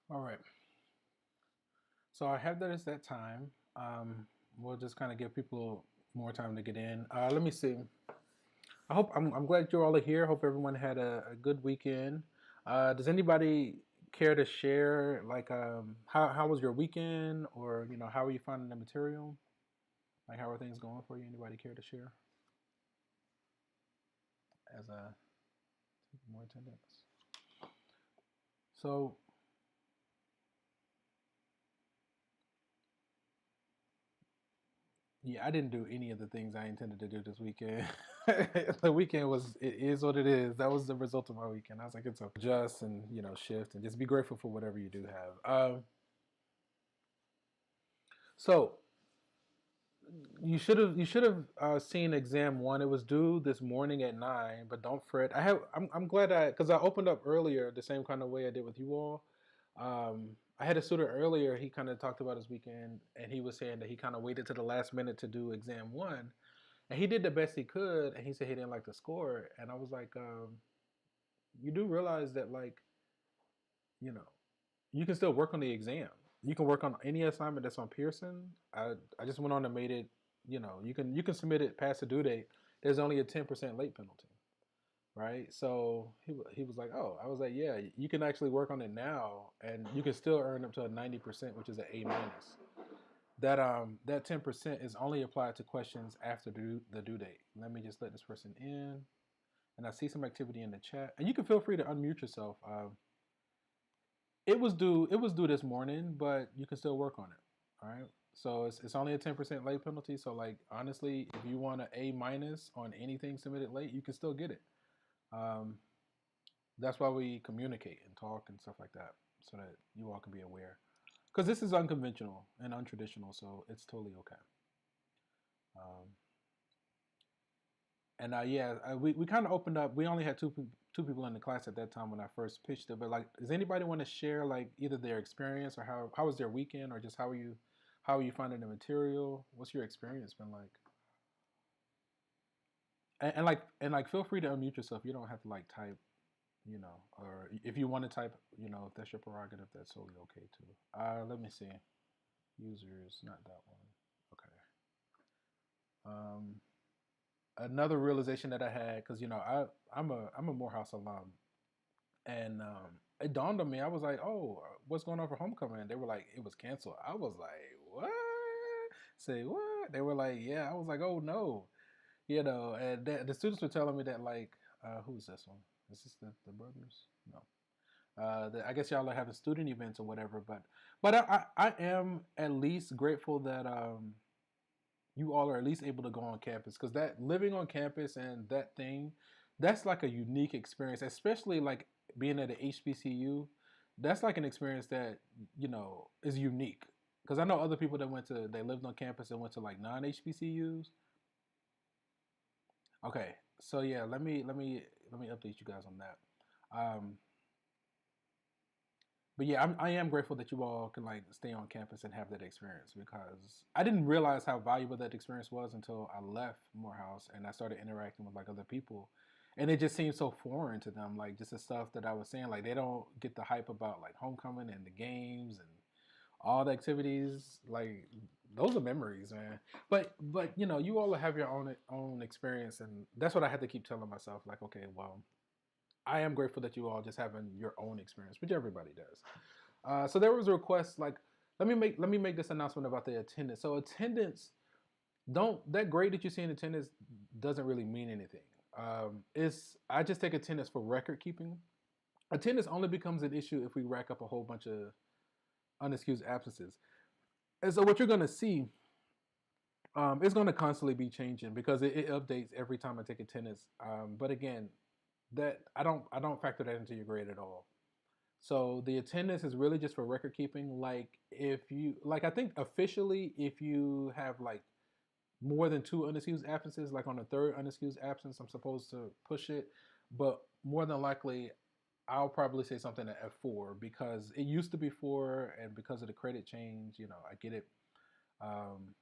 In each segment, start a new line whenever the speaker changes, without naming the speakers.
All right. So I have that as that time. We'll just kind of give people more time to get in. Let me see. I'm glad you all are here. Hope everyone had a good weekend. Does anybody care to share, like, how was your weekend, or how are you finding the material? Like, how are things going for you? Anybody care to share as a more attendance? So yeah, I didn't do any of the things I intended to do this weekend. The weekend it is what it is. That was the result of my weekend. I was like, it's okay. Adjust and shift and just be grateful for whatever you do have. So you should have seen exam one. It was due this morning at 9, but don't fret. I'm glad because I opened up earlier the same kind of way I did with you all. I had a student earlier. He kind of talked about his weekend, and he was saying that he kind of waited to the last minute to do exam one, and he did the best he could. And he said he didn't like the score, and I was like, you do realize that, like, you know you can still work on the exam. You can work on any assignment that's on Pearson. I just went on and made it. You can submit it past the due date. There's only a 10% late penalty, right? So he was like, oh, I was like, yeah, you can actually work on it now, and you can still earn up to a 90%, which is an A minus. That 10% is only applied to questions after the due date. Let me just let this person in, and I see some activity in the chat, and you can feel free to unmute yourself. It was due this morning, but you can still work on it. All right. So it's only a 10% late penalty. So, like, honestly, if you want an A minus on anything submitted late, you can still get it. Um, that's why we communicate and talk and stuff like that, so that you all can be aware. Because this is unconventional and untraditional, so it's totally okay. Um, and yeah, we kind of opened up. We only had two people in the class at that time when I first pitched it. But, like, does anybody want to share, like, either their experience, or how was their weekend, or just how are you finding the material? What's your experience been like? And feel free to unmute yourself. You don't have to, like, type, or if you want to type, if that's your prerogative, that's totally okay too. Let me see. Users, not that one. Okay. Um, Another realization that I had, because I'm a Morehouse alum, and it dawned on me. I was like, "Oh, what's going on for homecoming?" And they were like, "It was canceled." I was like, "What?" Say what? They were like, "Yeah." I was like, "Oh no," And the students were telling me that, like, who's this one? Is this the brothers? No. I guess y'all are having student events or whatever, but I am at least grateful that you all are at least able to go on campus, because that living on campus and that's like a unique experience, especially, like, being at a HBCU. That's like an experience that is unique, because I know other people that they lived on campus and went to, like, non HBCUs. Okay, so yeah, let me update you guys on that. Um, but yeah, I am grateful that you all can, like, stay on campus and have that experience, because I didn't realize how valuable that experience was until I left Morehouse and I started interacting with, like, other people, and it just seemed so foreign to them. Like, just the stuff that I was saying, like, they don't get the hype about, like, homecoming and the games and all the activities. Like, those are memories, man. But you all have your own experience, and that's what I had to keep telling myself. Like, okay, well, I am grateful that you all just having your own experience, which everybody does. So there was a request, like, let me make this announcement about the attendance. So attendance, don't that grade that you see in attendance doesn't really mean anything. It's I just take attendance for record keeping. Attendance only becomes an issue if we rack up a whole bunch of unexcused absences. And so what you're going to see, it's going to constantly be changing, because it updates every time I take attendance. But again, that I don't factor that into your grade at all. So the attendance is really just for record keeping. Like, if you like, I think officially, if you have, like, more than two unexcused absences, like on the third unexcused absence, I'm supposed to push it. But more than likely, I'll probably say something at F4, because it used to be four, and because of the credit change, I get it. Um,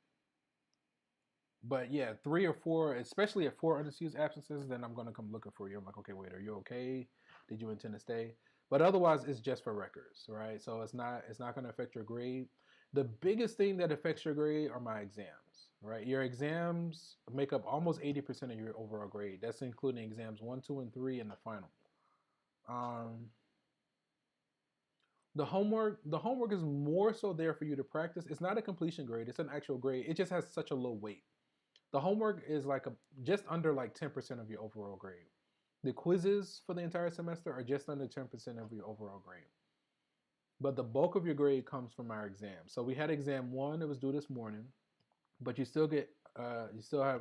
but yeah, three or four, especially at four unexcused absences, then I'm gonna come looking for you. I'm like, okay, wait, are you okay? Did you intend to stay? But otherwise, it's just for records, right? So it's not going to affect your grade. The biggest thing that affects your grade are my exams, right? Your exams make up almost 80% of your overall grade. That's including exams 1, 2, and 3 and the final. The homework is more so there for you to practice. It's not a completion grade. It's an actual grade. It just has such a low weight. The homework is like just under like 10% of your overall grade. The quizzes for the entire semester are just under 10% of your overall grade. But the bulk of your grade comes from our exam. So we had exam 1, it was due this morning, but you still have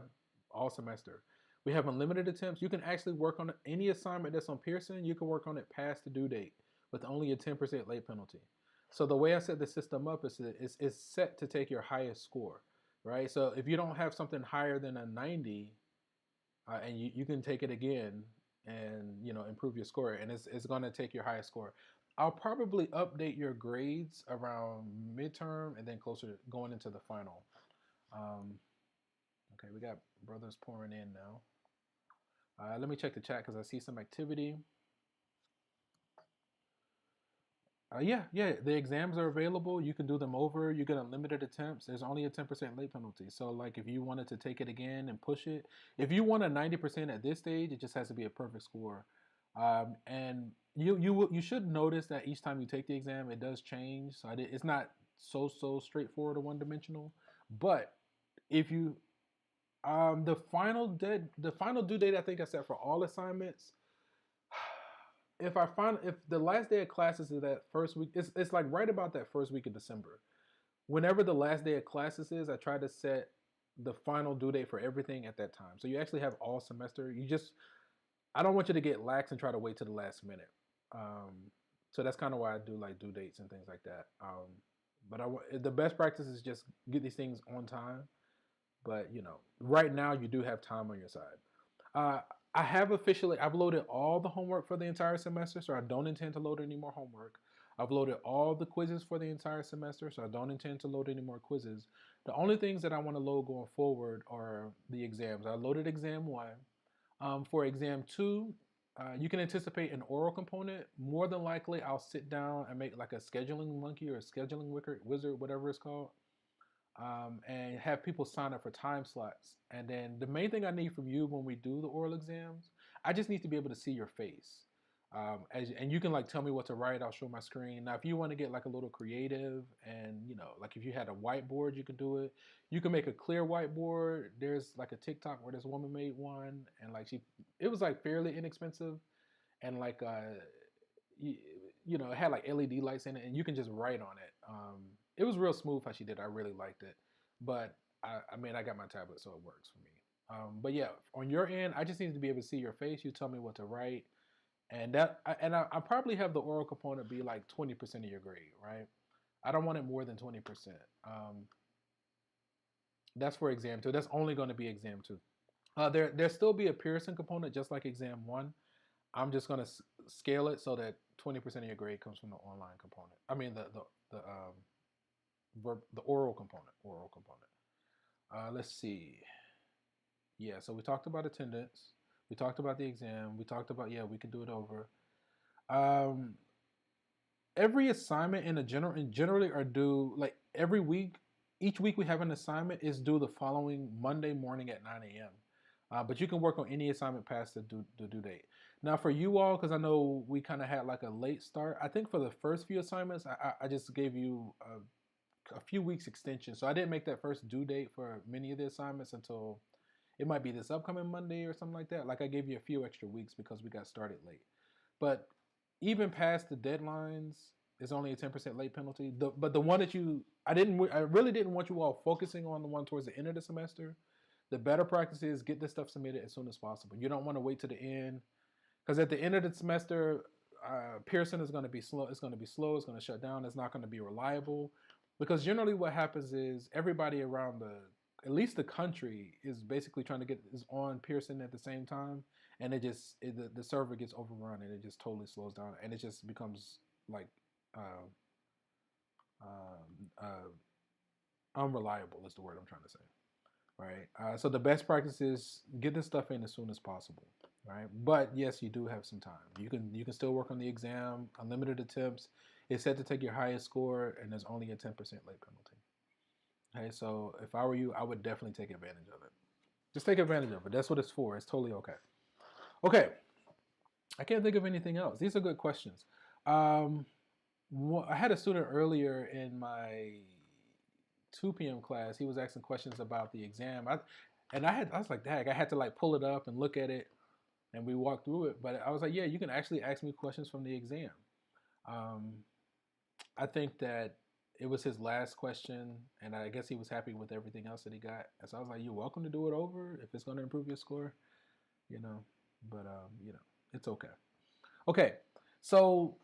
all semester. We have unlimited attempts. You can actually work on any assignment that's on Pearson. You can work on it past the due date with only a 10% late penalty. So the way I set the system up is it's set to take your highest score, right? So if you don't have something higher than a 90, and you can take it again and improve your score, and it's going to take your highest score. I'll probably update your grades around midterm and then closer to going into the final. Okay, we got brothers pouring in now. Let me check the chat because I see some activity. Yeah, the exams are available. You can do them over. You get unlimited attempts. There's only a 10% late penalty. So like if you wanted to take it again and push it, if you want a 90% at this stage, it just has to be a perfect score. And you should notice that each time you take the exam, it does change. So it's not so straightforward or one-dimensional. But if you the final due date I think I set for all assignments. If the last day of classes is that first week, it's like right about that first week of December. Whenever the last day of classes is, I try to set the final due date for everything at that time. So you actually have all semester. I don't want you to get lax and try to wait to the last minute. So that's kind of why I do like due dates and things like that. But the best practice is just get these things on time. But right now you do have time on your side. I've loaded all the homework for the entire semester, so I don't intend to load any more homework. I've loaded all the quizzes for the entire semester, so I don't intend to load any more quizzes. The only things that I want to load going forward are the exams. I loaded exam 1. For exam 2, you can anticipate an oral component. More than likely, I'll sit down and make like a scheduling monkey or a scheduling wizard, whatever it's called. And have people sign up for time slots. And then the main thing I need from you when we do the oral exams, I just need to be able to see your face. And you can like tell me what to write. I'll show my screen. Now, if you want to get like a little creative and like if you had a whiteboard, you can do it. You can make a clear whiteboard. There's like a TikTok where this woman made one, and like it was like fairly inexpensive, and like it had like LED lights in it, and you can just write on it. It was real smooth how she did it. I really liked it. But I got my tablet, so it works for me. But yeah, on your end, I just need to be able to see your face. You tell me what to write. And I probably have the oral component be like 20% of your grade, right? I don't want it more than 20%. That's for exam 2. That's only going to be exam 2. There still be a Pearson component, just like exam 1. I'm just going to scale it so that 20% of your grade comes from the online component. I mean the oral component. Let's see. Yeah, so we talked about attendance. We talked about the exam. We talked about, we could do it over. Every assignment generally are due like every week. Each week we have an assignment is due the following Monday morning at 9 a.m. But you can work on any assignment past the due date. Now for you all, because I know we kind of had like a late start, I think for the first few assignments, I just gave you a few weeks extension. So I didn't make that first due date for many of the assignments until it might be this upcoming Monday or something like that. Like I gave you a few extra weeks because we got started late. But even past the deadlines, it's only a 10% late penalty. But the one that I really didn't want you all focusing on the one towards the end of the semester. The better practice is get this stuff submitted as soon as possible. You don't want to wait to the end, because at the end of the semester, Pearson is going to be slow. It's going to be slow. It's going to shut down. It's not going to be reliable, because generally what happens is everybody around at least the country is basically trying to get is on Pearson at the same time, and the server gets overrun and it just totally slows down, and it just becomes like unreliable is the word I'm trying to say. Right. So the best practice is get this stuff in as soon as possible. right? But yes, you do have some time. You can still work on the exam, unlimited attempts. It's set to take your highest score, and there's only a 10% late penalty. Okay, so if I were you, I would definitely take advantage of it. Just take advantage of it. That's what it's for. It's totally okay. Okay, I can't think of anything else. These are good questions. I had a student earlier in my 2 p.m. class. He was asking questions about the exam. I was like, dang, I had to like pull it up and look at it, and we walked through it. But I was like, yeah, you can actually ask me questions from the exam. I think that it was his last question, and I guess he was happy with everything else that he got. And so I was like, you're welcome to do it over if it's going to improve your score, you know. But it's okay. Okay, so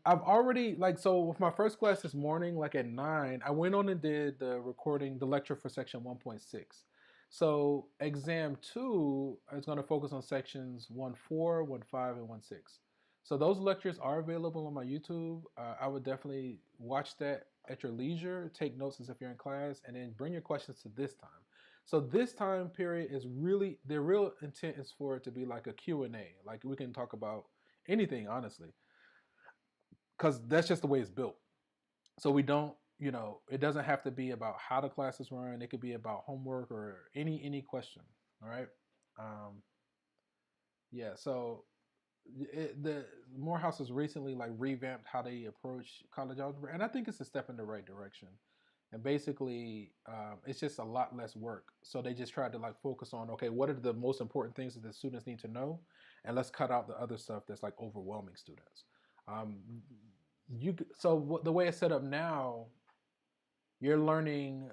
I've already so with my first class this morning, like at 9, I went on and did the lecture for section 1.6. So exam 2 is going to focus on sections 1.4, 1.5, and 1.6. So those lectures are available on my YouTube. I would definitely watch that at your leisure, take notes as if you're in class, and then bring your questions to this time. So this time period is really, the real intent is for it to be like a Q&A. Like we can talk about anything, honestly, because that's just the way it's built. So we don't, it doesn't have to be about how the classes run. It could be about homework or any question. All right. Yeah. So the Morehouse has recently like revamped how they approach college algebra, and I think it's a step in the right direction. And basically, it's just a lot less work. So they just tried to like focus on, okay, what are the most important things that the students need to know, and let's cut out the other stuff that's like overwhelming students. The way it's set up now, you're learning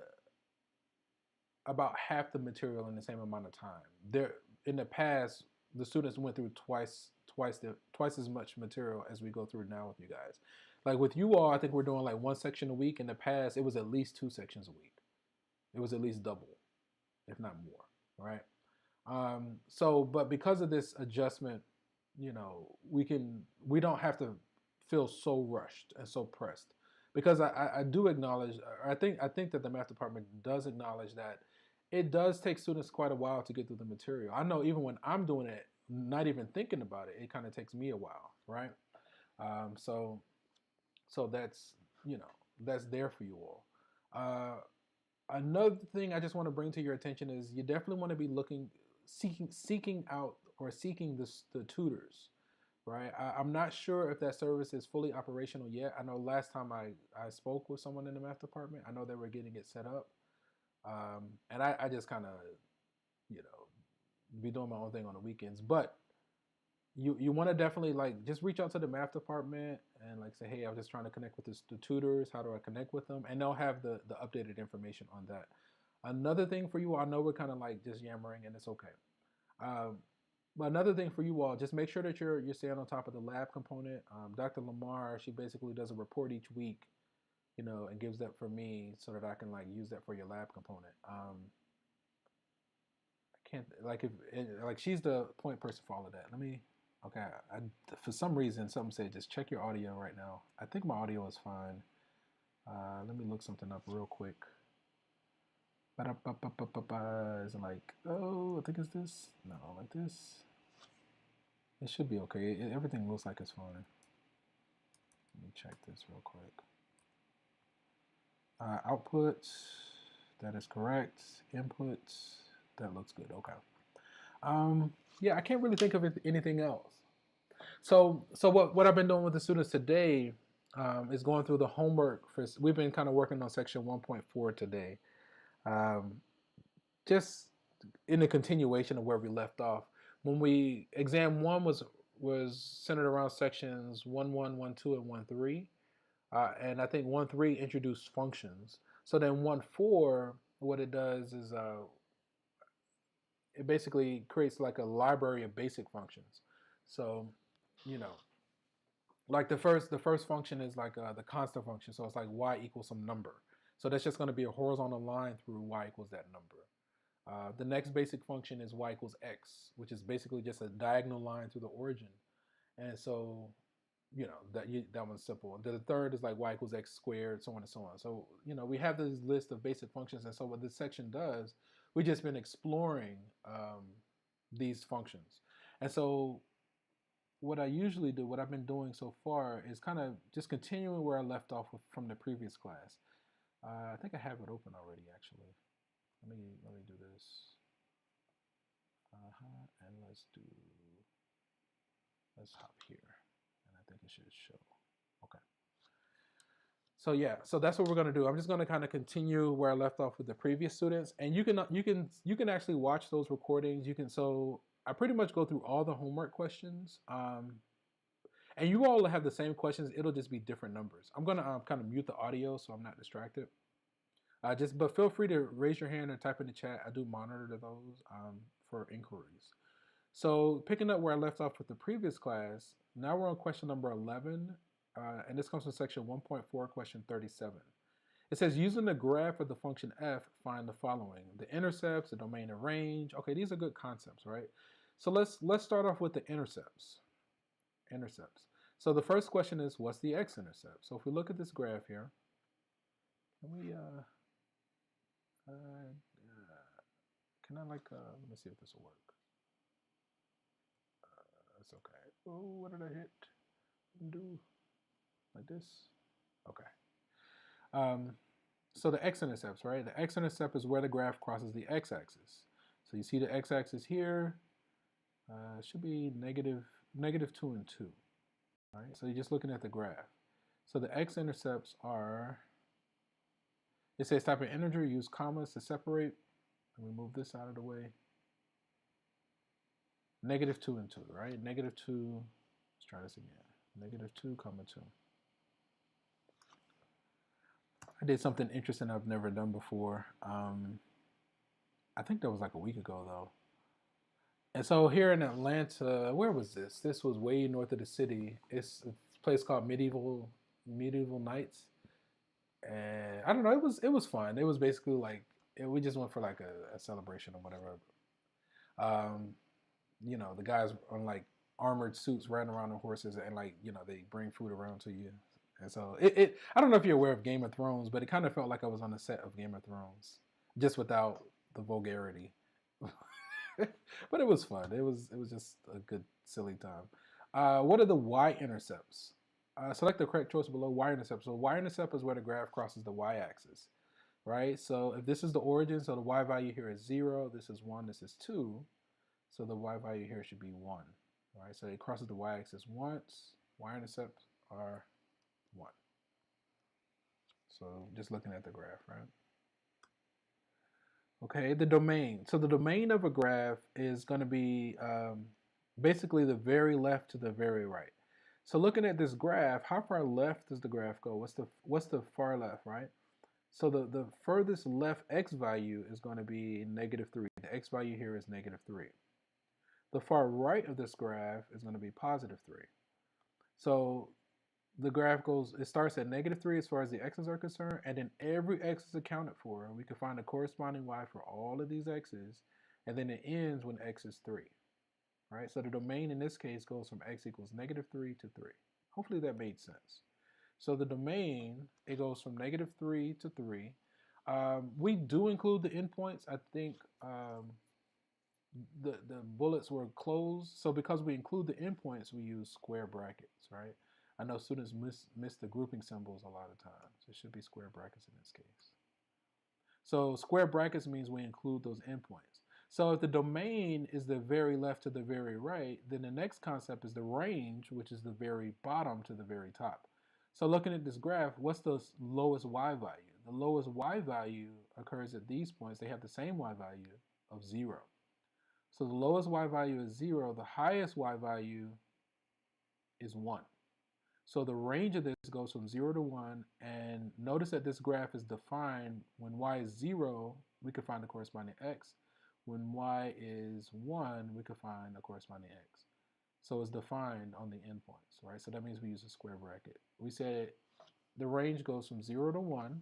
about half the material in the same amount of time. There, in the past, the students went through twice as much material as we go through now with you guys. Like with you all, I think we're doing like 1 section a week. In the past, it was at least 2 sections a week. It was at least double, if not more, right? But because of this adjustment, we don't have to feel so rushed and so pressed, because I do acknowledge, I think that the math department does acknowledge that it does take students quite a while to get through the material. I know even when I'm doing it, not even thinking about it, it kind of takes me a while, right? So that's that's there for you all. Another thing I just want to bring to your attention is you definitely want to be seeking out or seeking the tutors, right? I'm not sure if that service is fully operational yet. I know last time I spoke with someone in the math department, I know they were getting it set up. And I just kind of, be doing my own thing on the weekends. But you want to definitely like just reach out to the math department and like say, hey, I was just trying to connect with the tutors. How do I connect with them? And they'll have the updated information on that. Another thing for you, I know we're kind of like just yammering, and it's okay. But another thing for you all, just make sure that you're staying on top of the lab component. Dr. Lamar, she basically does a report each week, and gives that for me so that I can like use that for your lab component. I can't if she's the point person for all of that. Okay. For some reason something said just check your audio right now. I think my audio is fine. Let me look something up real quick. Is it like, I think it's this? No, like this. It should be okay. Everything looks like it's fine. Let me check this real quick. Output, that is correct. Input, that looks good. Okay. Yeah, I can't really think of anything else. So what I've been doing with the students today is going through the homework. We've been kind of working on section 1.4 today. Just in the continuation of where we left off. When exam 1 was centered around sections 1.1, 1.2, and 1.3. And I think 1.3 introduced functions. So then 1.4, what it does is it basically creates like a library of basic functions. So, like the first function is like the constant function. So it's like y equals some number. So that's just going to be a horizontal line through y equals that number. The next basic function is y equals x, which is basically just a diagonal line through the origin. And so that one's simple. The third is like y equals x squared, so on and so on. So, we have this list of basic functions. And so what this section does, we've just been exploring these functions. And so what I usually do, what I've been doing so far, is kind of just continuing where I left off from the previous class. I think I have it open already, actually. Let me do this. And let's hop here, and I think it should show. Okay. So yeah, so that's what we're gonna do. I'm just gonna kind of continue where I left off with the previous students, and you can actually watch those recordings. So I pretty much go through all the homework questions, and you all have the same questions. It'll just be different numbers. I'm gonna kind of mute the audio so I'm not distracted. But feel free to raise your hand or type in the chat. I do monitor those for inquiries. So picking up where I left off with the previous class, now we're on question number 11, and this comes from section 1.4, question 37. It says, using the graph of the function f, find the following: the intercepts, the domain and range. Okay, these are good concepts, right? So let's start off with the intercepts. So the first question is, what's the x-intercept? So if we look at this graph here, can we, let me see if this will work. That's okay. Oh, what did I hit? Do like this? Okay. So the x-intercepts, right? The x-intercept is where the graph crosses the x-axis. So you see the x-axis here. It should be negative 2 and 2. All right. So you're just looking at the graph. So the x-intercepts are. It says type an integer, use commas to separate. Let me move this out of the way. Negative 2 and 2, right? Negative 2, let's try this again. Negative 2, comma 2. I did something interesting I've never done before. I think that was like a week ago, though. And so here in Atlanta, where was this? This was way north of the city. It's a place called Medieval Nights. And I don't know, it was fun. It was basically like, we just went for like a celebration or whatever. You know, the guys on like armored suits riding around on horses, and like, you know, they bring food around to you. And so I don't know if you're aware of Game of Thrones, but it kind of felt like I was on the set of Game of Thrones, just without the vulgarity. But it was fun. It was just a good, silly time. What are the y-intercepts? Select the correct choice below. Y-intercept. So y-intercept is where the graph crosses the y-axis, right? So if this is the origin, so the y value here is 0, this is 1, this is 2. So the y value here should be 1, right? So it crosses the y-axis once. Y-intercepts are 1. So just looking at the graph, right? Okay, the domain. So the domain of a graph is going to be basically the very left to the very right. So looking at this graph, how far left does the graph go? What's the far left, right? So the furthest left x value is going to be negative 3. The x value here is negative 3. The far right of this graph is going to be positive 3. So the graph it starts at negative 3 as far as the x's are concerned, and then every x is accounted for, and we can find the corresponding y for all of these x's, and then it ends when x is 3. Right? So the domain in this case goes from x equals negative 3 to 3. Hopefully that made sense. So the domain, it goes from negative 3 to 3. We do include the endpoints. I think the bullets were closed. So because we include the endpoints, we use square brackets, right? I know students miss the grouping symbols a lot of times. It should be square brackets in this case. So square brackets means we include those endpoints. So if the domain is the very left to the very right, then the next concept is the range, which is the very bottom to the very top. So looking at this graph, what's the lowest y value? The lowest y value occurs at these points. They have the same y value of 0. So the lowest y value is 0. The highest y value is 1. So the range of this goes from 0 to 1, and notice that this graph is defined when y is 0, we can find the corresponding x. When y is 1, we can find the corresponding x. So it's defined on the endpoints, right? So that means we use a square bracket. We said the range goes from 0 to 1,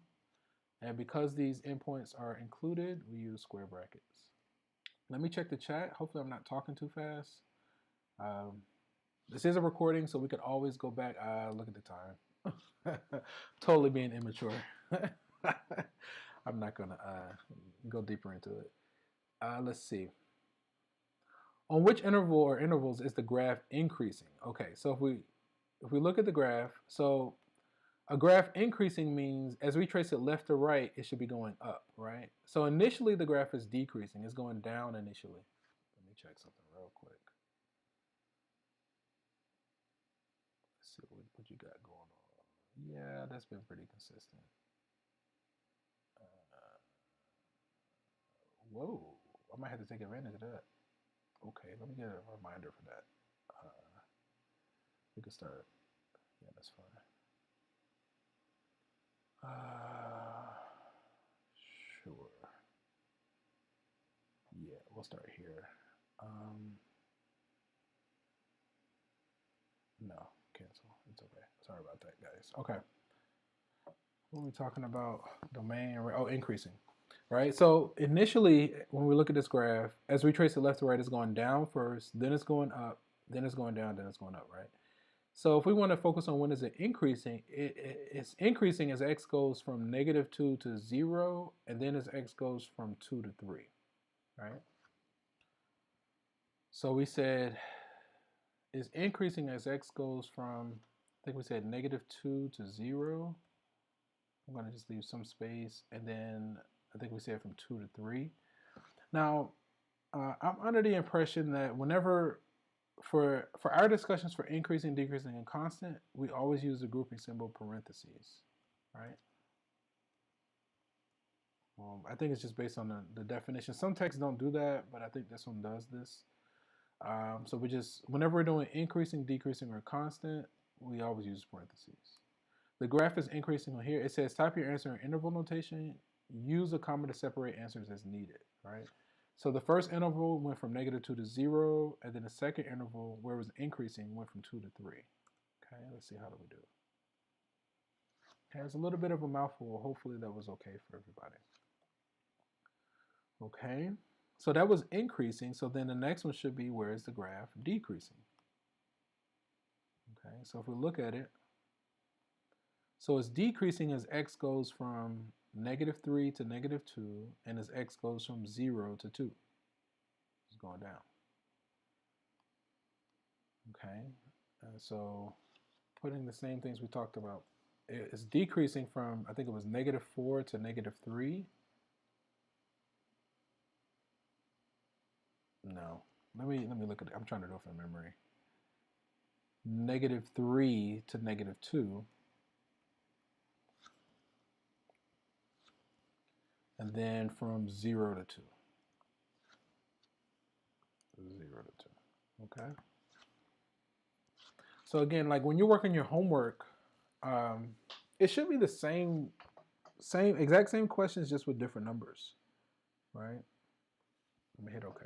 and because these endpoints are included, we use square brackets. Let me check the chat. Hopefully I'm not talking too fast. This is a recording, so we could always go back. Look at the time. Totally being immature. I'm not going to go deeper into it. Let's see. On which interval or intervals is the graph increasing? Okay, so if we look at the graph, so a graph increasing means as we trace it left to right, it should be going up, right? So initially the graph is decreasing. It's going down initially. Let me check something real quick. Let's see what you got going on. Yeah, that's been pretty consistent. Whoa, I might have to take advantage of that. Okay, let me get a reminder for that. We can start. Yeah, that's fine. Sure. Yeah, we'll start here. No, cancel. It's okay. Sorry about that, guys. Okay. What are we talking about? Domain. Oh, increasing. Right? So initially, when we look at this graph, as we trace it left to right, it's going down first, then it's going up, then it's going down, then it's going up, right? So if we want to focus on when is it increasing, it's increasing as x goes from -2 to 0, and then as x goes from 2 to 3, right? So we said it's increasing as x goes from, I think we said -2 to 0. I'm going to just leave some space, and then I think we said from 2 to 3. Now, I'm under the impression that whenever, for our discussions for increasing, decreasing, and constant, we always use the grouping symbol parentheses, right? I think it's just based on the definition. Some texts don't do that, but I think this one does this. So we just, whenever we're doing increasing, decreasing, or constant, we always use parentheses. The graph is increasing on here. It says type your answer in interval notation. Use a comma to separate answers as needed, right? So the first interval went from -2 to 0, and then the second interval, where it was increasing, went from 2 to 3. Okay, let's see how do we do. Okay, it's a little bit of a mouthful. Hopefully that was okay for everybody. Okay, so that was increasing. So then the next one should be, where is the graph decreasing? Okay, so if we look at it, so it's decreasing as x goes from -3 to -2, and as x goes from 0 to 2. It's going down. Okay, so putting the same things we talked about, it's decreasing from, I think it was -4 to -3. No, let me look at it. I'm trying to do it from memory. -3 to -2. And then from 0 to 2. 0 to 2. Okay. So again, like when you're working your homework, it should be the exact same questions, just with different numbers, right? Let me hit OK.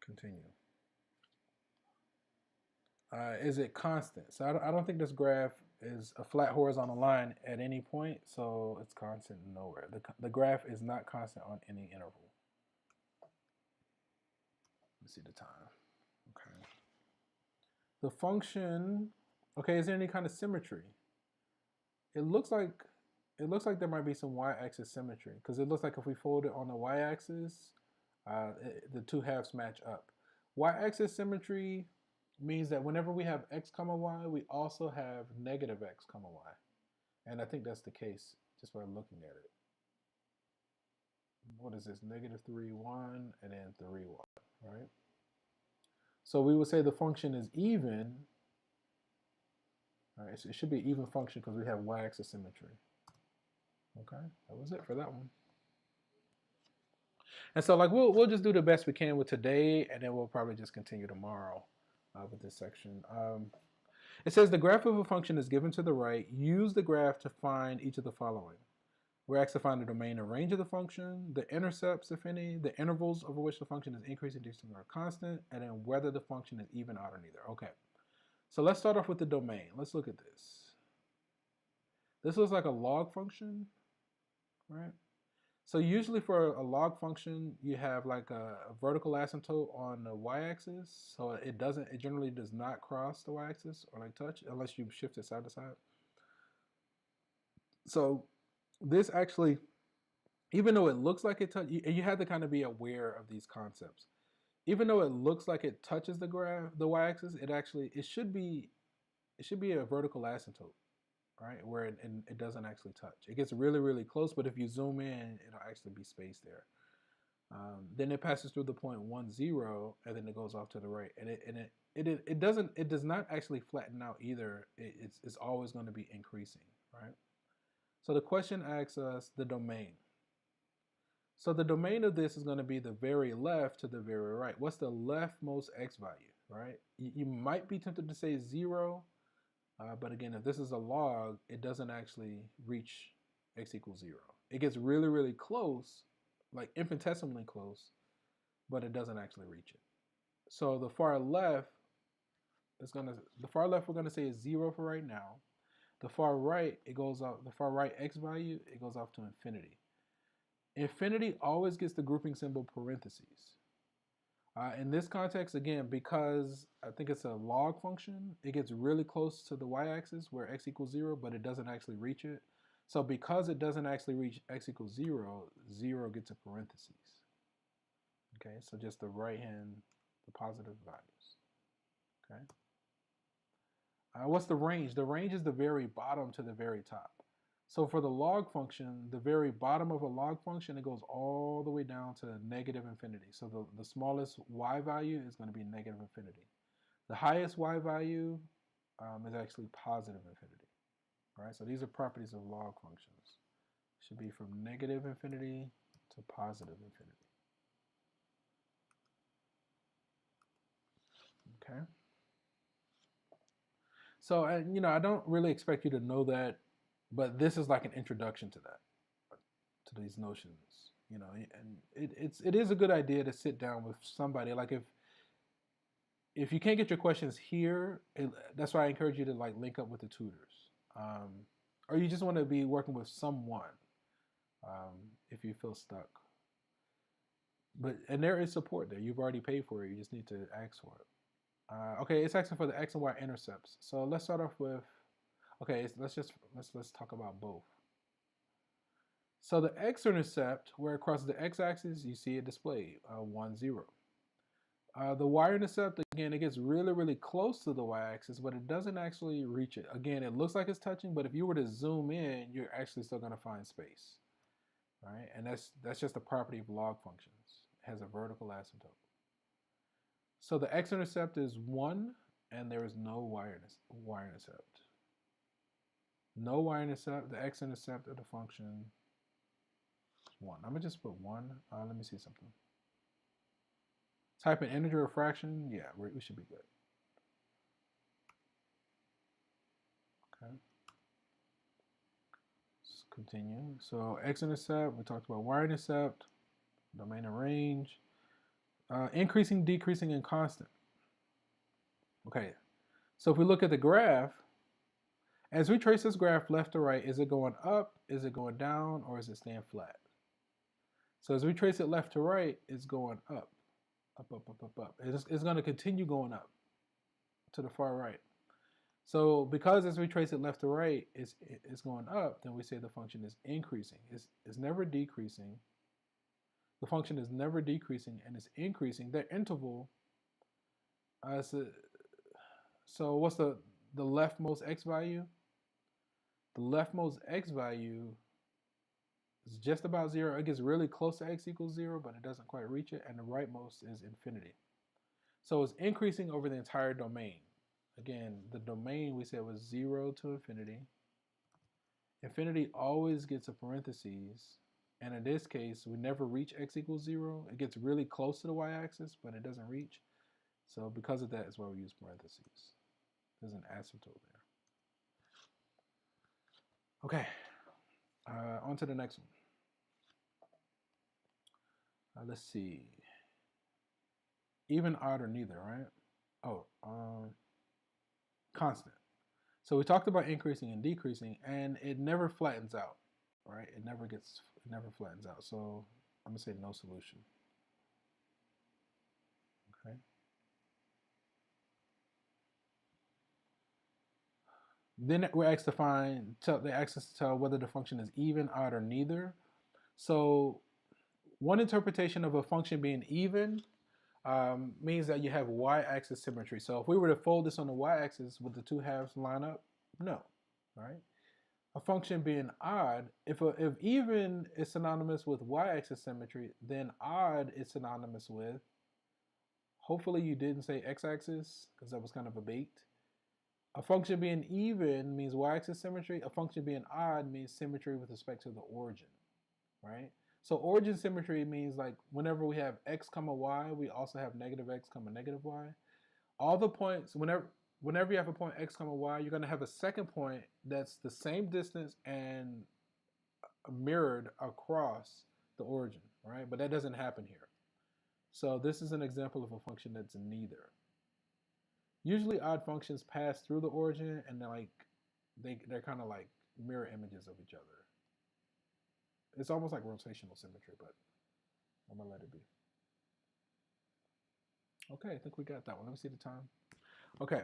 Continue. Is it constant? So I don't think this graph is a flat horizontal line at any point, so it's constant nowhere. The graph is not constant on any interval. Let's see the time. Okay. The function, okay, is there any kind of symmetry? It looks like there might be some y-axis symmetry, because it looks like if we fold it on the y-axis, the two halves match up. Y-axis symmetry means that whenever we have x comma y, we also have -x comma y. And I think that's the case just by looking at it. What is this? -3, 1, and then 3, 1, right? So we would say the function is even. All right, so it should be an even function because we have y-axis symmetry. Okay, that was it for that one. And so like we'll just do the best we can with today, and then we'll probably just continue tomorrow with this section. It says the graph of a function is given to the right. Use the graph to find each of the following. We're asked to find the domain and range of the function, the intercepts, if any, the intervals over which the function is increasing, decreasing, or constant, and then whether the function is even, odd, or neither. Okay, so let's start off with the domain. Let's look at this. This looks like a log function, right? So usually for a log function, you have like a vertical asymptote on the y-axis. So it generally does not cross the y-axis or like touch unless you shift it side to side. So this actually even though it looks like it touches, and you have to kind of be aware of these concepts. Even though it looks like it touches the graph, the y-axis, it should be a vertical asymptote, right? Where it doesn't actually touch. It gets really, really close, but if you zoom in, it'll actually be space there. Then it passes through the point 1, 0, and then it goes off to the right, and it does not actually flatten out either. It's always going to be increasing, right? So the question asks us the domain. So the domain of this is going to be the very left to the very right. What's the leftmost x value, right? You might be tempted to say 0, but again, if this is a log, it doesn't actually reach x equals 0. It gets really, really close, like infinitesimally close, but it doesn't actually reach it. So the far left we're gonna say is 0 for right now. The far right, the far right x value, it goes off to infinity. Infinity always gets the grouping symbol parentheses. In this context, again, because I think it's a log function, it gets really close to the y-axis where x equals 0, but it doesn't actually reach it. So because it doesn't actually reach x equals 0, 0 gets a parentheses. Okay, so just the right hand, the positive values. Okay. What's the range? The range is the very bottom to the very top. So for the log function, the very bottom of a log function, it goes all the way down to negative infinity. So the smallest y value is going to be negative infinity. The highest y value is actually positive infinity. Right? So these are properties of log functions. It should be from negative infinity to positive infinity. Okay. So, I don't really expect you to know that, but this is like an introduction to that, to these notions, and it is a good idea to sit down with somebody. Like if you can't get your questions here, that's why I encourage you to like link up with the tutors, or you just want to be working with someone if you feel stuck. And there is support there. You've already paid for it. You just need to ask for it. Okay, it's asking for the X and Y intercepts. So let's start off with, okay, let's talk about both. So the X-intercept, where it crosses the x-axis, you see it displayed, 1, 0. The Y-intercept, again, it gets really, really close to the y-axis, but it doesn't actually reach it. Again, it looks like it's touching, but if you were to zoom in, you're actually still going to find space, right? And that's just a property of log functions. It has a vertical asymptote. So the X-intercept is 1, and there is no Y-intercept. No Y-intercept, the X-intercept of the function is 1. I'm going to just put 1. Let me see something. Type in integer or fraction. Yeah, we should be good. Okay. Let's continue. So X-intercept, we talked about Y-intercept, domain and range. Increasing, decreasing, and constant. Okay, so if we look at the graph, as we trace this graph left to right, is it going up, is it going down, or is it staying flat? So as we trace it left to right, it's going up, up, up, up, up, up. It's going to continue going up to the far right. So because as we trace it left to right, it's going up, then we say the function is increasing. It's never decreasing. The function is never decreasing and it's increasing. That interval, so what's the leftmost x value? The leftmost x value is just about 0. It gets really close to x equals 0, but it doesn't quite reach it. And the rightmost is infinity. So it's increasing over the entire domain. Again, the domain we said was 0 to infinity. Infinity always gets a parentheses. And in this case, we never reach x equals 0. It gets really close to the y-axis, but it doesn't reach. So because of that is why we use parentheses. There's an asymptote there. Okay, on to the next one. Let's see. Even, odd, or neither, right? Oh, constant. So we talked about increasing and decreasing, and it never flattens out, right? It never flattens out. So I'm gonna say no solution. Okay. Then we're asked to they asked us to tell whether the function is even, odd, or neither. So one interpretation of a function being even means that you have y-axis symmetry. So if we were to fold this on the y-axis, would the two halves line up? No, right? A function being odd, if even is synonymous with y-axis symmetry, then odd is synonymous with, hopefully you didn't say x-axis, because that was kind of a bait. A function being even means y-axis symmetry. A function being odd means symmetry with respect to the origin, right? So origin symmetry means like whenever we have x comma y, we also have negative x comma negative y. All the points, whenever you have a point x comma y, you're going to have a second point that's the same distance and mirrored across the origin, right? But that doesn't happen here. So this is an example of a function that's neither. Usually odd functions pass through the origin and they're kind of like mirror images of each other. It's almost like rotational symmetry, but I'm gonna let it be. Okay, I think we got that one. Let me see the time. Okay,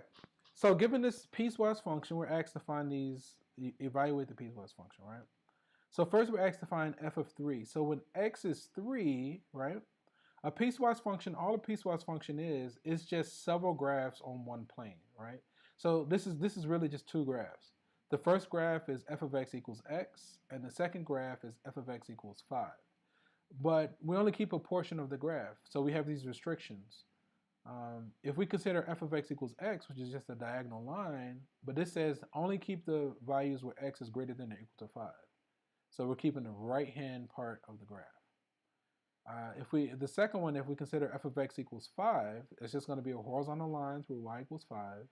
so given this piecewise function, we're asked to find evaluate the piecewise function, right? So first we're asked to find f of 3. So when x is 3, right, a piecewise function, all a piecewise function is just several graphs on one plane, right? So this is really just two graphs. The first graph is f of x equals x, and the second graph is f of x equals 5. But we only keep a portion of the graph, so we have these restrictions. If we consider f of x equals x, which is just a diagonal line, but this says only keep the values where x is greater than or equal to 5. So we're keeping the right-hand part of the graph. The second one, if we consider f of x equals 5, it's just going to be a horizontal line through y equals 5.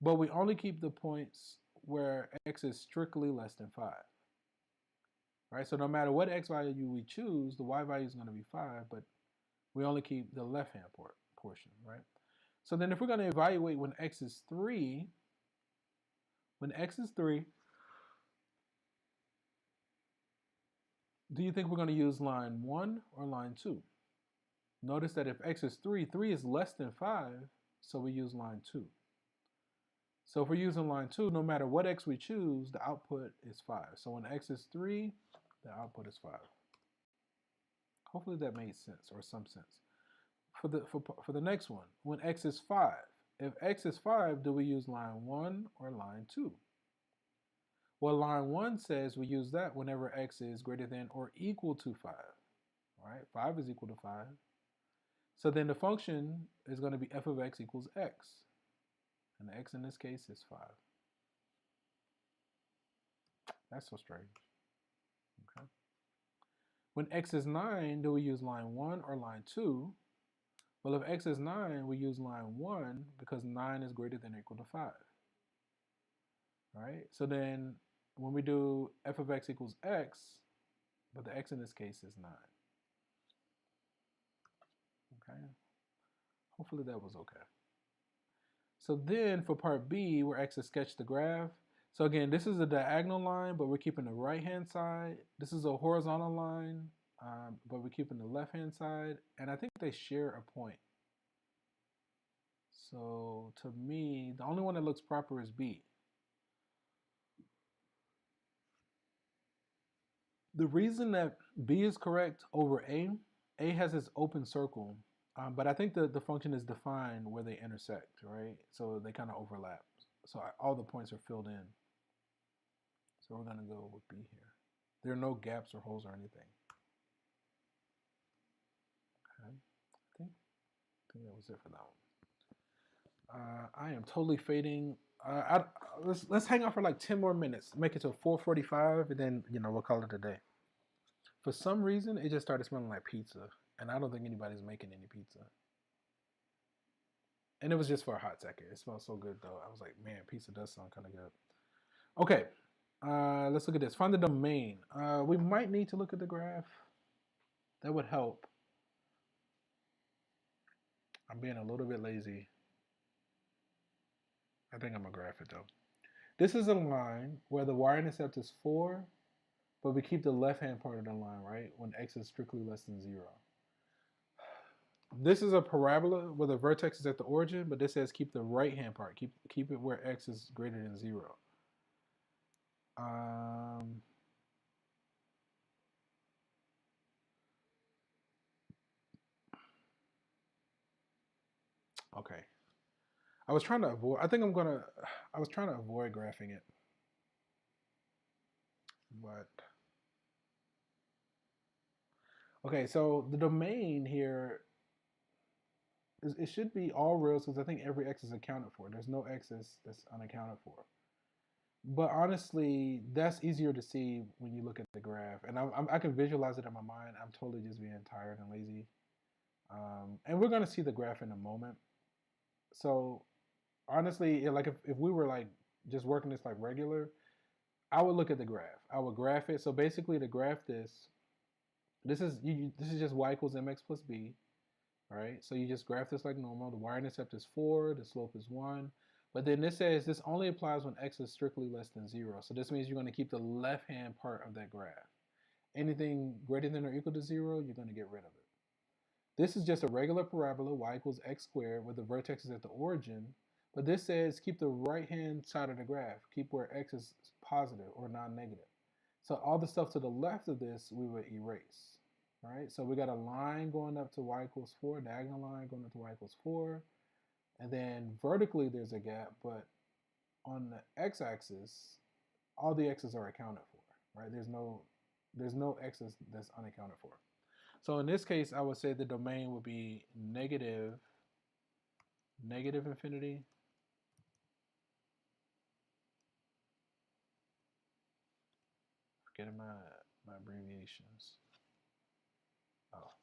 But we only keep the points where x is strictly less than 5. Right? So no matter what x value we choose, the y value is going to be 5, but we only keep the left-hand portion, right? So then if we're going to evaluate when x is 3, do you think we're going to use line 1 or line 2? Notice that if x is 3, 3 is less than 5, so we use line 2. So if we're using line 2, no matter what x we choose, the output is 5. So when x is 3, the output is 5. Hopefully that made sense or some sense. For the next one, when x is 5, if x is 5, do we use line 1 or line 2? Well, line 1 says we use that whenever x is greater than or equal to 5. Right? 5 is equal to 5. So then the function is going to be f of x equals x. And the x in this case is 5. That's so strange. Okay. When x is 9, do we use line 1 or line 2? Well, if x is 9, we use line 1 because 9 is greater than or equal to 5. All right? So then when we do f of x equals x, but the x in this case is 9. Okay? Hopefully that was okay. So then for part B, we're asked to sketch the graph. So again, this is a diagonal line, but we're keeping the right-hand side. This is a horizontal line, but we're keeping the left-hand side. And I think they share a point. So to me, the only one that looks proper is B. The reason that B is correct over A has this open circle, but I think the function is defined where they intersect, right? So they kind of overlap. So all the points are filled in. So we're going to go with B here. There are no gaps or holes or anything. Okay, I think that was it for that one. I am totally fading. Let's hang out for like 10 more minutes. Make it to 4:45, and then we'll call it a day. For some reason, it just started smelling like pizza, and I don't think anybody's making any pizza. And it was just for a hot second. It smelled so good though. I was like, man, pizza does sound kind of good. Okay, let's look at this. Find the domain. We might need to look at the graph. That would help. I'm being a little bit lazy. I think I'm gonna graph it though. This is a line where the y-intercept is 4, but we keep the left-hand part of the line, right? When x is strictly less than 0. This is a parabola where the vertex is at the origin, but this says keep the right-hand part. Keep it where x is greater than 0. Okay. I was trying to avoid, I was trying to avoid graphing it. But, okay, so the domain here, it should be all reals because I think every x is accounted for. There's no x's that's unaccounted for. But honestly, that's easier to see when you look at the graph. And I can visualize it in my mind. I'm totally just being tired and lazy. And we're going to see the graph in a moment. So honestly, like if we were like just working this like regular, I would look at the graph. I would graph it. So basically to graph this is just y equals mx plus b. All right, so you just graph this like normal. The y-intercept is 4, the slope is 1. But then this says this only applies when x is strictly less than 0. So this means you're going to keep the left-hand part of that graph. Anything greater than or equal to 0, you're going to get rid of it. This is just a regular parabola, y equals x squared, with the vertex is at the origin. But this says keep the right-hand side of the graph. Keep where x is positive or non-negative. So all the stuff to the left of this, we would erase. Right, so we got a line going up to y equals 4, diagonal line going up to y equals 4, and then vertically there's a gap, but on the x-axis, all the x's are accounted for, right? There's no x's that's unaccounted for. So in this case, I would say the domain would be negative infinity, forgetting my abbreviations. Oh,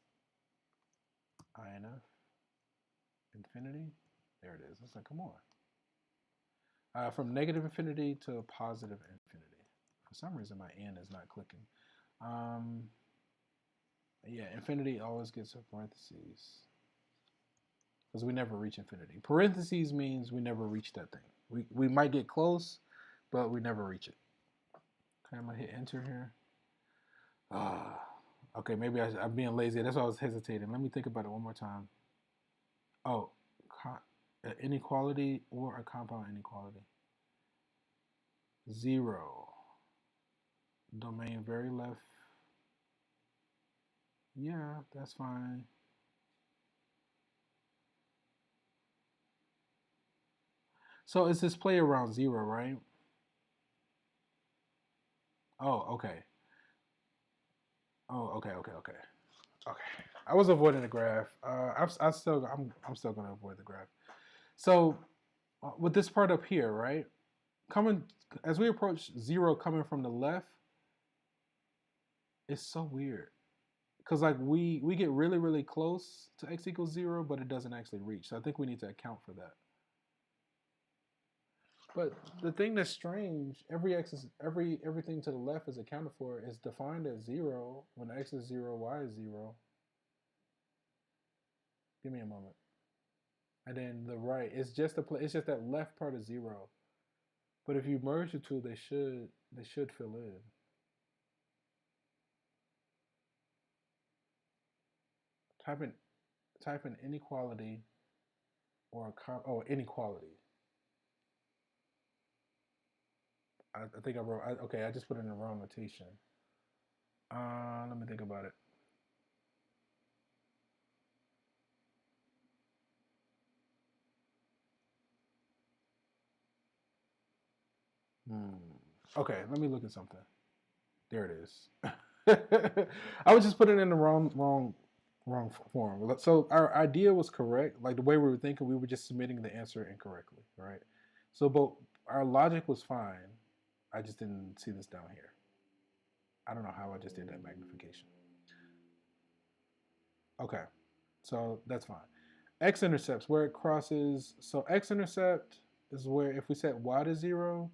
INF, infinity, there it is. It's like, come on. From negative infinity to positive infinity. For some reason, my N is not clicking. Yeah, infinity always gets a parentheses because we never reach infinity. Parentheses means we never reach that thing. We might get close, but we never reach it. Okay, I'm gonna hit enter here. Okay, maybe I'm being lazy. That's why I was hesitating. Let me think about it one more time. Oh, inequality or a compound inequality. 0. Domain very left. Yeah, that's fine. So it's this play around 0, right? Oh, okay. Oh, okay. I was avoiding the graph. I'm still gonna avoid the graph. So with this part up here, right? Coming as we approach 0, coming from the left, it's so weird because like we get really close to x equals 0, but it doesn't actually reach. So I think we need to account for that. But the thing that's strange, everything to the left is accounted for is defined as 0 when x is 0, y is 0. Give me a moment. And then the right, it's just that left part is 0. But if you merge the two, they should fill in. Type in inequality or inequality. I think I wrote. Okay, I just put it in the wrong notation. Let me think about it. Okay, let me look at something. There it is. I was just putting it in the wrong form. So our idea was correct. Like the way we were thinking, we were just submitting the answer incorrectly, right? So, but our logic was fine. I just didn't see this down here. I don't know how I just did that magnification. Okay, so that's fine. X-intercepts, where it crosses. So X-intercept is where if we set y to 0,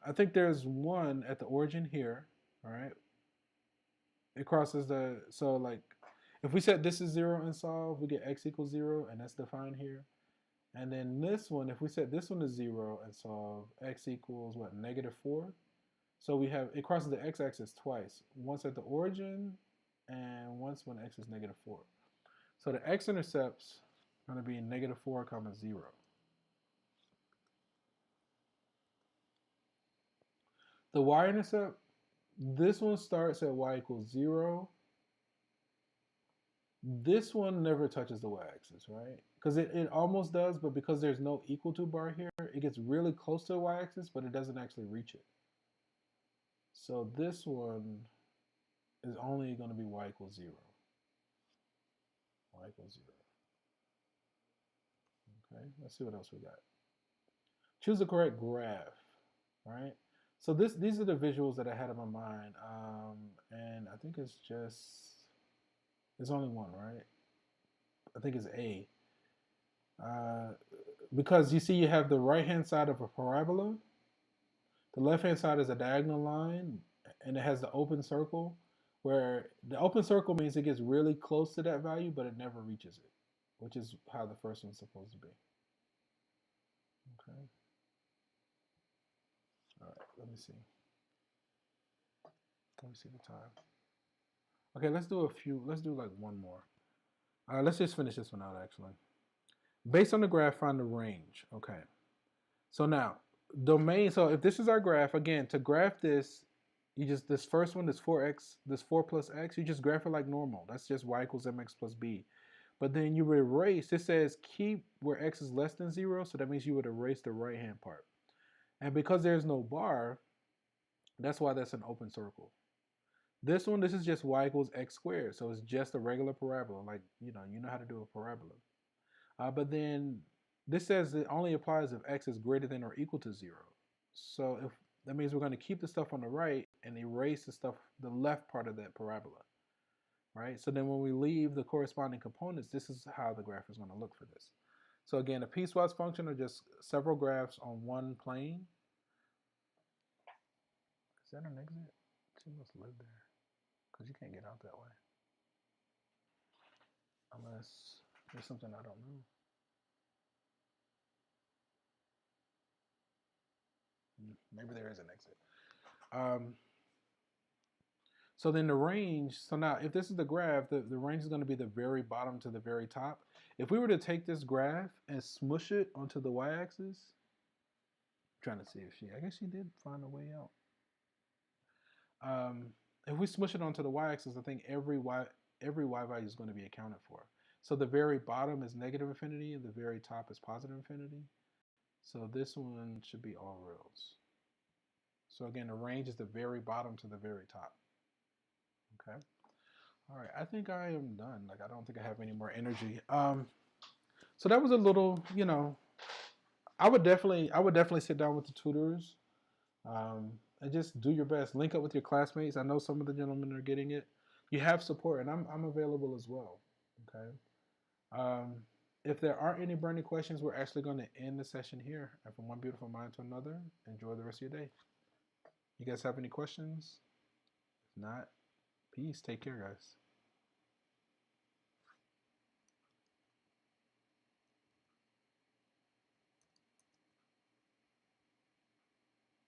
I think there's one at the origin here, all right? It crosses so like, if we set this is 0 and solve, we get x equals 0, and that's defined here. And then this one, if we set this one to 0 and solve, x equals what, -4? So we have, it crosses the x-axis twice, once at the origin and once when x is -4. So the x-intercepts are going to be -4, 0. The y-intercept, this one starts at y equals 0. This one never touches the y-axis, right? Because it almost does, but because there's no equal to bar here, it gets really close to the y-axis, but it doesn't actually reach it. So this one is only going to be y equals 0. Y equals 0. Okay, let's see what else we got. Choose the correct graph, right? So these are the visuals that I had in my mind, and I think it's only one, right? I think it's A. Because you see you have the right-hand side of a parabola, the left-hand side is a diagonal line, and it has the open circle, where the open circle means it gets really close to that value, but it never reaches it, which is how the first one's supposed to be. Okay. All right, let me see. Let me see the time. Okay, let's do like one more. Let's just finish this one out, actually. Based on the graph, find the range. Okay. So now, domain, so if this is our graph, again, to graph this, this first one, this 4x, this 4 plus x, you just graph it like normal. That's just y equals mx plus b. But then you would erase, this says keep where x is less than 0, so that means you would erase the right-hand part. And because there's no bar, that's why that's an open circle. This one, this is just y equals x squared, so it's just a regular parabola, like, you know how to do a parabola. But then this says it only applies if x is greater than or equal to 0. So if that means we're going to keep the stuff on the right and erase the left part of that parabola, right? So then when we leave the corresponding components, this is how the graph is going to look for this. So again, a piecewise function are just several graphs on one plane. Is that an exit? She must live there, because you can't get out that way. Unless there's something I don't know. Maybe there is an exit. So then the range, so now if this is the graph, the range is going to be the very bottom to the very top. If we were to take this graph and smush it onto the y-axis, I'm trying to see if I guess she did find a way out. If we smush it onto the y-axis, I think every y value is going to be accounted for. So the very bottom is negative infinity and the very top is positive infinity. So this one should be all reals. So again, the range is the very bottom to the very top. Okay. All right. I think I am done. Like, I don't think I have any more energy. So that was a little, I would definitely sit down with the tutors, and just do your best. Link up with your classmates. I know some of the gentlemen are getting it. You have support, and I'm available as well. Okay. If there aren't any burning questions, we're actually going to end the session here. And from one beautiful mind to another, enjoy the rest of your day. You guys have any questions? If not, peace. Take care, guys.